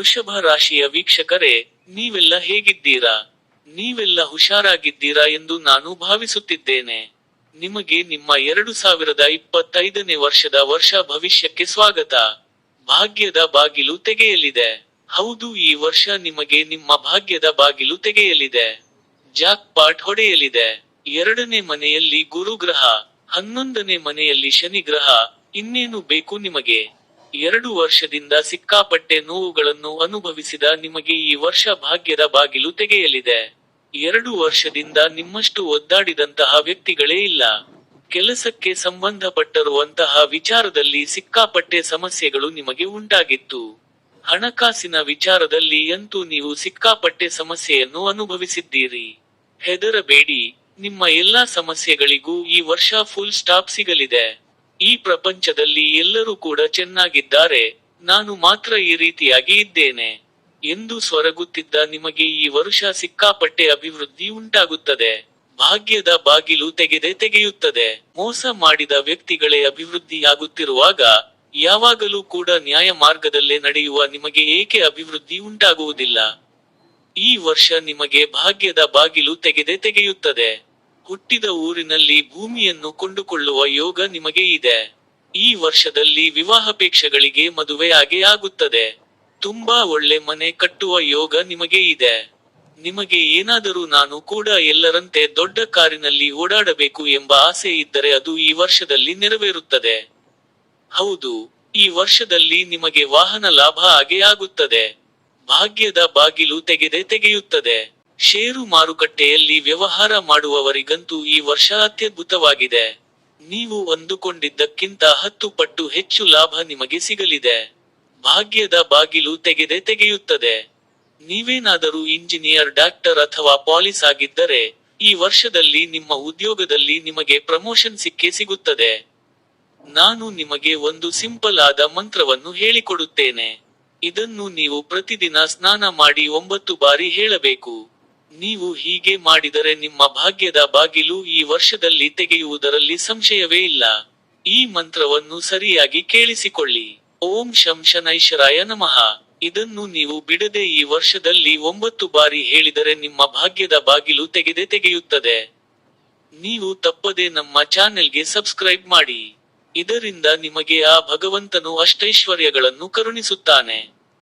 ವೃಷಭ ರಾಶಿಯ ವೀಕ್ಷಕರೇ, ನೀವೆಲ್ಲ ಹೇಗಿದ್ದೀರಾ? ನೀವೆಲ್ಲ ಹುಷಾರಾಗಿದ್ದೀರಾ ಎಂದು ನಾನು ಭಾವಿಸುತ್ತಿದ್ದೇನೆ. ನಿಮಗೆ ನಿಮ್ಮ 2025ನೇ ವರ್ಷ ಭವಿಷ್ಯಕ್ಕೆ ಸ್ವಾಗತ. ಭಾಗ್ಯದ ಬಾಗಿಲು ತೆಗೆಯಲಿದೆ. ಹೌದು, ಈ ವರ್ಷ ನಿಮಗೆ ನಿಮ್ಮ ಭಾಗ್ಯದ ಬಾಗಿಲು ತೆಗೆಯಲಿದೆ. Jack pot ಹೊಡೆಯಲಿದೆ. 2ನೇ ಮನೆಯಲ್ಲಿ ಗುರು ಗ್ರಹ, 11ನೇ ಮನೆಯಲ್ಲಿ ಶನಿ ಗ್ರಹ. ಇನ್ನೇನು ಬೇಕು ನಿಮಗೆ? 2 ವರ್ಷದಿಂದ ಸಿಕ್ಕಾಪಟ್ಟೆ ನೋವುಗಳನ್ನು ಅನುಭವಿಸಿದ ನಿಮಗೆ ಈ ವರ್ಷ ಭಾಗ್ಯದ ಬಾಗಿಲು ತೆಗೆಯಲಿದೆ. 2 ವರ್ಷದಿಂದ ನಿಮ್ಮಷ್ಟು ಒದ್ದಾಡಿದಂತಹ ವ್ಯಕ್ತಿಗಳೇ ಇಲ್ಲ. ಕೆಲಸಕ್ಕೆ ಸಂಬಂಧಪಟ್ಟಿರುವಂತಹ ವಿಚಾರದಲ್ಲಿ ಸಿಕ್ಕಾಪಟ್ಟೆ ಸಮಸ್ಯೆಗಳು ನಿಮಗೆ ಉಂಟಾಗಿತ್ತು. ಹಣಕಾಸಿನ ವಿಚಾರದಲ್ಲಿ ಅಂತೂ ನೀವು ಸಿಕ್ಕಾಪಟ್ಟೆ ಸಮಸ್ಯೆಯನ್ನು ಅನುಭವಿಸಿದ್ದೀರಿ. ಹೆದರಬೇಡಿ, ನಿಮ್ಮ ಎಲ್ಲಾ ಸಮಸ್ಯೆಗಳಿಗೂ ಈ ವರ್ಷ ಫುಲ್ ಸ್ಟಾಪ್ ಸಿಗಲಿದೆ. ಈ ಪ್ರಪಂಚದಲ್ಲಿ ಎಲ್ಲರೂ ಕೂಡ ಚೆನ್ನಾಗಿದ್ದಾರೆ, ನಾನು ಮಾತ್ರ ಈ ರೀತಿಯಾಗಿ ಇದ್ದೇನೆ ಎಂದು ಸೊರಗುತ್ತಿದ್ದ ನಿಮಗೆ ಈ ವರ್ಷ ಸಿಕ್ಕಾಪಟ್ಟೆ ಅಭಿವೃದ್ಧಿ ಉಂಟಾಗುತ್ತದೆ. ಭಾಗ್ಯದ ಬಾಗಿಲು ತೆಗೆಯುತ್ತದೆ. ಮೋಸ ಮಾಡಿದ ವ್ಯಕ್ತಿಗಳೇ ಅಭಿವೃದ್ಧಿಯಾಗುತ್ತಿರುವಾಗ, ಯಾವಾಗಲೂ ಕೂಡ ನ್ಯಾಯ ಮಾರ್ಗದಲ್ಲೇ ನಡೆಯುವ ನಿಮಗೆ ಏಕೆ ಅಭಿವೃದ್ಧಿ ಉಂಟಾಗುವುದಿಲ್ಲ? ಈ ವರ್ಷ ನಿಮಗೆ ಭಾಗ್ಯದ ಬಾಗಿಲು ತೆಗೆಯುತ್ತದೆ. ಹುಟ್ಟಿದ ಊರಿನಲ್ಲಿ ಭೂಮಿಯನ್ನು ಕೊಂಡುಕೊಳ್ಳುವ ಯೋಗ ನಿಮಗೆ ಇದೆ. ಈ ವರ್ಷದಲ್ಲಿ ವಿವಾಹಾಪೇಕ್ಷೆಗಳಿಗೆ ಮದುವೆ ಆಗುತ್ತದೆ. ತುಂಬಾ ಒಳ್ಳೆ ಮನೆ ಕಟ್ಟುವ ಯೋಗ ನಿಮಗೆ ಇದೆ. ನಿಮಗೆ ಏನಾದರೂ ನಾನು ಕೂಡ ಎಲ್ಲರಂತೆ ದೊಡ್ಡ ಕಾರಿನಲ್ಲಿ ಓಡಾಡಬೇಕು ಎಂಬ ಆಸೆ ಇದ್ದರೆ ಅದು ಈ ವರ್ಷದಲ್ಲಿ ನೆರವೇರುತ್ತದೆ. ಹೌದು, ಈ ವರ್ಷದಲ್ಲಿ ನಿಮಗೆ ವಾಹನ ಲಾಭ ಆಗುತ್ತದೆ. ಭಾಗ್ಯದ ಬಾಗಿಲು ತೆಗೆಯುತ್ತದೆ. ಷೇರು ಮಾರುಕಟ್ಟೆಯಲ್ಲಿ ವ್ಯವಹಾರ ಮಾಡುವವರಿಗಂತೂ ಈ ವರ್ಷ ಅತ್ಯದ್ಭುತವಾಗಿದೆ. ನೀವು ಅಂದುಕೊಂಡಿದ್ದಕ್ಕಿಂತ 10 ಪಟ್ಟು ಹೆಚ್ಚು ಲಾಭ ನಿಮಗೆ ಸಿಗಲಿದೆ. ಭಾಗ್ಯದ ಬಾಗಿಲು ತೆಗೆಯುತ್ತದೆ. ನೀವೇನಾದರೂ ಇಂಜಿನಿಯರ್, ಡಾಕ್ಟರ್ ಅಥವಾ ಪೊಲೀಸ್ ಆಗಿದ್ದರೆ, ಈ ವರ್ಷದಲ್ಲಿ ನಿಮ್ಮ ಉದ್ಯೋಗದಲ್ಲಿ ನಿಮಗೆ ಪ್ರಮೋಷನ್ ಸಿಗುತ್ತದೆ. ನಾನು ನಿಮಗೆ ಒಂದು ಸಿಂಪಲ್ ಆದ ಮಂತ್ರವನ್ನು ಹೇಳಿಕೊಡುತ್ತೇನೆ. ಇದನ್ನು ನೀವು ಪ್ರತಿದಿನ ಸ್ನಾನ ಮಾಡಿ 9 ಬಾರಿ ಹೇಳಬೇಕು. ನೀವು ಹೀಗೆ ಮಾಡಿದರೆ ನಿಮ್ಮ ಭಾಗ್ಯದ ಬಾಗಿಲು ಈ ವರ್ಷದಲ್ಲಿ ತೆಗೆಯುವುದರಲ್ಲಿ ಸಂಶಯವೇ ಇಲ್ಲ. ಈ ಮಂತ್ರವನ್ನು ಸರಿಯಾಗಿ ಕೇಳಿಸಿಕೊಳ್ಳಿ. ಓಂ ಶಂ ಶನೈಶ್ವರಾಯ ನಮಃ. ಇದನ್ನು ನೀವು ಬಿಡದೆ ಈ ವರ್ಷದಲ್ಲಿ 9 ಬಾರಿ ಹೇಳಿದರೆ ನಿಮ್ಮ ಭಾಗ್ಯದ ಬಾಗಿಲು ತೆಗೆಯುತ್ತದೆ. ನೀವು ತಪ್ಪದೆ ನಮ್ಮ ಚಾನೆಲ್ಗೆ ಸಬ್ಸ್ಕ್ರೈಬ್ ಮಾಡಿ. ಇದರಿಂದ ನಿಮಗೆ ಆ ಭಗವಂತನು ಅಷ್ಟೈಶ್ವರ್ಯಗಳನ್ನು ಕರುಣಿಸುತ್ತಾನೆ.